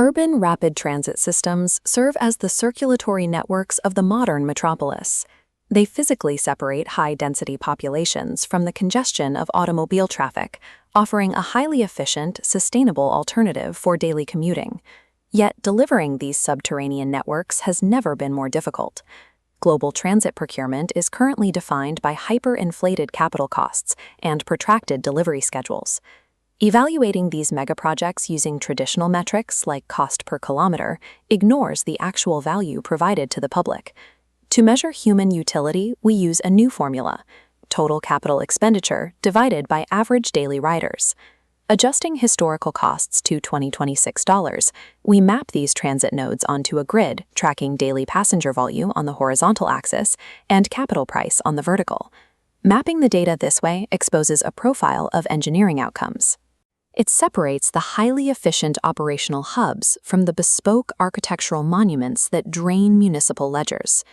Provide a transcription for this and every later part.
Urban rapid transit systems serve as the circulatory networks of the modern metropolis. They physically separate high-density populations from the congestion of automobile traffic, offering a highly efficient, sustainable alternative for daily commuting. Yet delivering these subterranean networks has never been more difficult. Global transit procurement is currently defined by hyper-inflated capital costs and protracted delivery schedules. Evaluating these megaprojects using traditional metrics like cost per kilometer ignores the actual value provided to the public. To measure human utility, we use a new formula: total capital expenditure divided by average daily riders. Adjusting historical costs to 2026 dollars, we map these transit nodes onto a grid tracking daily passenger volume on the horizontal axis and capital price on the vertical. Mapping the data this way exposes a profile of engineering outcomes. It separates the highly efficient operational hubs from the bespoke architectural monuments that drain municipal ledgers.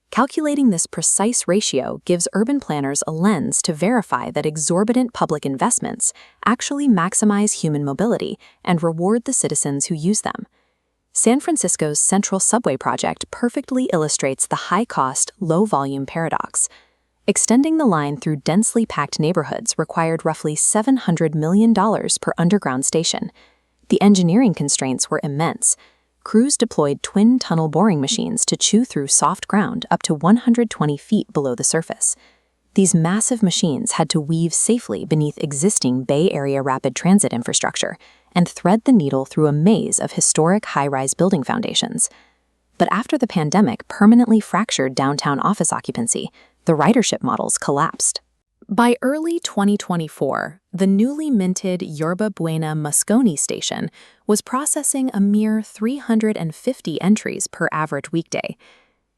Calculating this precise ratio gives urban planners a lens to verify that exorbitant public investments actually maximize human mobility and reward the citizens who use them. San Francisco's Central Subway project perfectly illustrates the high-cost, low-volume paradox. Extending the line through densely packed neighborhoods required roughly $700 million per underground station. The engineering constraints were immense. Crews deployed twin tunnel boring machines to chew through soft ground up to 120 feet below the surface. These massive machines had to weave safely beneath existing Bay Area rapid transit infrastructure and thread the needle through a maze of historic high-rise building foundations. But after the pandemic permanently fractured downtown office occupancy, the ridership models collapsed. By early 2024, the newly minted Yerba Buena Moscone station was processing a mere 350 entries per average weekday.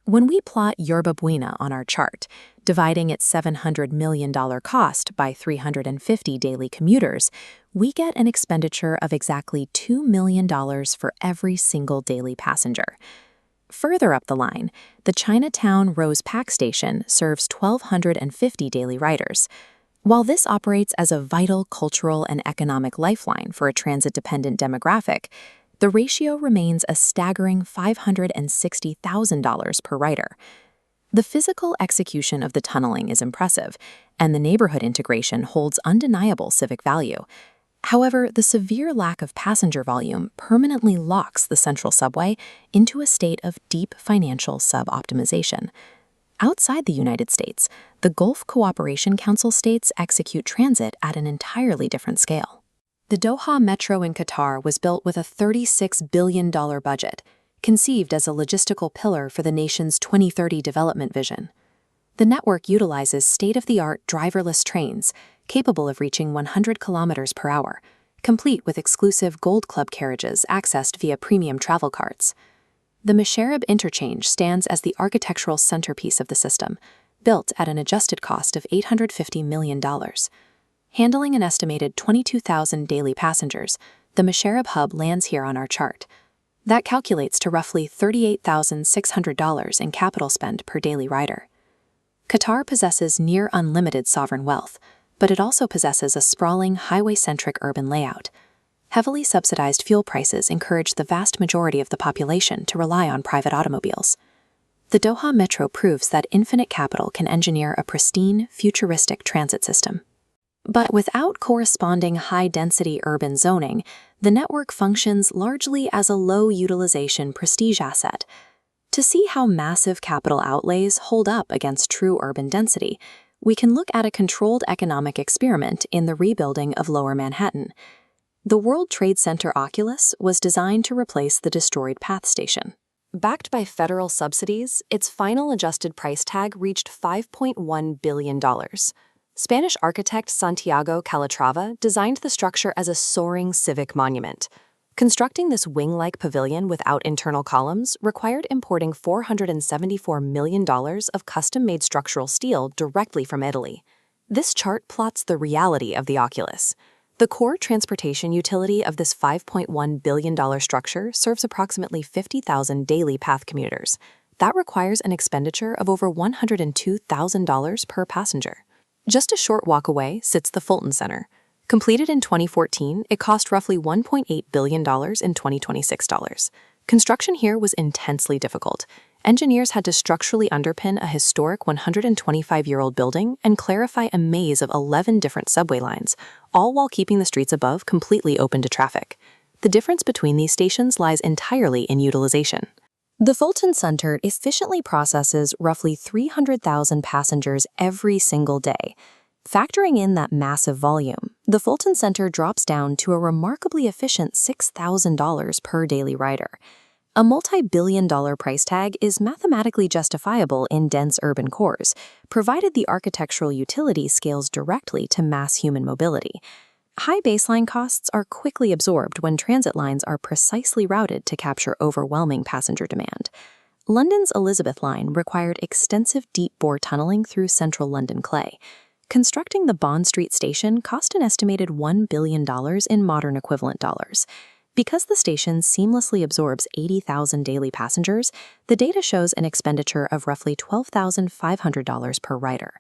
When we plot Yerba Buena on our chart, dividing its $700 million cost by 350 daily commuters, we get an expenditure of exactly $2 million for every single daily passenger. Further up the line, the Chinatown Rose Pack Station serves 1,250 daily riders. While this operates as a vital cultural and economic lifeline for a transit-dependent demographic, the ratio remains a staggering $560,000 per rider. The physical execution of the tunneling is impressive, and the neighborhood integration holds undeniable civic value. However, the severe lack of passenger volume permanently locks the Central Subway into a state of deep financial sub-optimization. Outside the United States, the Gulf Cooperation Council states execute transit at an entirely different scale. The Doha Metro in Qatar was built with a $36 billion budget, conceived as a logistical pillar for the nation's 2030 development vision. The network utilizes state-of-the-art driverless trains capable of reaching 100 kilometers per hour, complete with exclusive Gold Club carriages accessed via premium travel carts. The Masharib interchange stands as the architectural centerpiece of the system, built at an adjusted cost of $850 million. Handling an estimated 22,000 daily passengers, the Masharib hub lands here on our chart. That calculates to roughly $38,600 in capital spend per daily rider. Qatar possesses near unlimited sovereign wealth, but it also possesses a sprawling, highway-centric urban layout. Heavily subsidized fuel prices encourage the vast majority of the population to rely on private automobiles. The Doha Metro proves that infinite capital can engineer a pristine, futuristic transit system. But without corresponding high-density urban zoning, the network functions largely as a low-utilization prestige asset. To see how massive capital outlays hold up against true urban density, we can look at a controlled economic experiment in the rebuilding of Lower Manhattan. The World Trade Center Oculus was designed to replace the destroyed PATH station. Backed by federal subsidies, its final adjusted price tag reached $5.1 billion. Spanish architect Santiago Calatrava designed the structure as a soaring civic monument. Constructing this wing-like pavilion without internal columns required importing $474 million of custom-made structural steel directly from Italy. This chart plots the reality of the Oculus. The core transportation utility of this $5.1 billion structure serves approximately 50,000 daily PATH commuters. That requires an expenditure of over $102,000 per passenger. Just a short walk away sits the Fulton Center. Completed in 2014, it cost roughly $1.8 billion in 2026 dollars. Construction here was intensely difficult. Engineers had to structurally underpin a historic 125-year-old building and clarify a maze of 11 different subway lines, all while keeping the streets above completely open to traffic. The difference between these stations lies entirely in utilization. The Fulton Center efficiently processes roughly 300,000 passengers every single day. Factoring in that massive volume, the Fulton Center drops down to a remarkably efficient $6,000 per daily rider. A multi-billion-dollar price tag is mathematically justifiable in dense urban cores, provided the architectural utility scales directly to mass human mobility. High baseline costs are quickly absorbed when transit lines are precisely routed to capture overwhelming passenger demand. London's Elizabeth line required extensive deep-bore tunneling through central London clay. Constructing the Bond Street station cost an estimated $1 billion in modern equivalent dollars. Because the station seamlessly absorbs 80,000 daily passengers, the data shows an expenditure of roughly $12,500 per rider.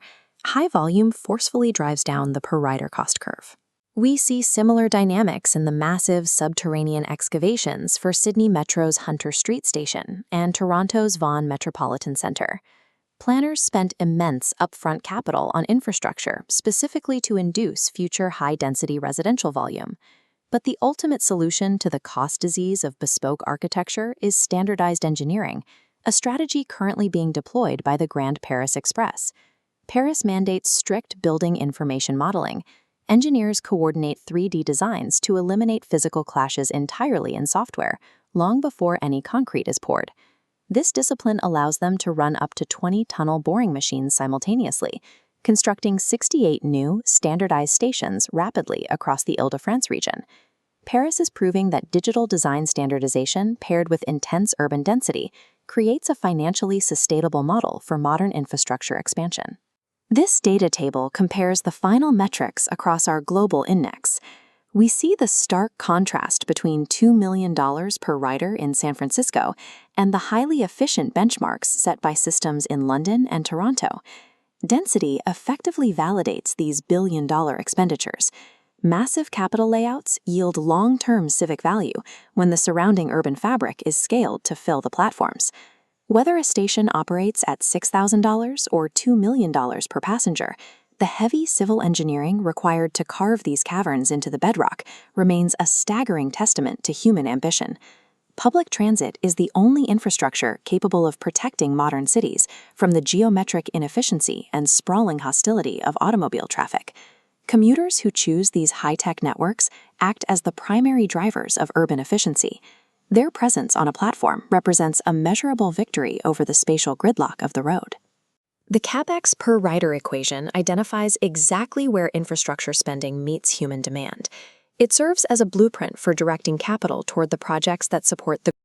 High volume forcefully drives down the per-rider cost curve. We see similar dynamics in the massive subterranean excavations for Sydney Metro's Hunter Street Station and Toronto's Vaughan Metropolitan Centre. Planners spent immense upfront capital on infrastructure specifically to induce future high-density residential volume. But the ultimate solution to the cost disease of bespoke architecture is standardized engineering, a strategy currently being deployed by the Grand Paris Express. Paris mandates strict building information modeling. Engineers coordinate 3D designs to eliminate physical clashes entirely in software, long before any concrete is poured. This discipline allows them to run up to 20 tunnel boring machines simultaneously, constructing 68 new, standardized stations rapidly across the Ile-de-France region. Paris is proving that digital design standardization paired with intense urban density creates a financially sustainable model for modern infrastructure expansion. This data table compares the final metrics across our global index. We see the stark contrast between $2 million per rider in San Francisco and the highly efficient benchmarks set by systems in London and Toronto. Density effectively validates these billion-dollar expenditures. Massive capital layouts yield long-term civic value when the surrounding urban fabric is scaled to fill the platforms. Whether a station operates at $6,000 or $2 million per passenger, the heavy civil engineering required to carve these caverns into the bedrock remains a staggering testament to human ambition. Public transit is the only infrastructure capable of protecting modern cities from the geometric inefficiency and sprawling hostility of automobile traffic. Commuters who choose these high-tech networks act as the primary drivers of urban efficiency. Their presence on a platform represents a measurable victory over the spatial gridlock of the road. The CapEx per rider equation identifies exactly where infrastructure spending meets human demand. It serves as a blueprint for directing capital toward the projects that support the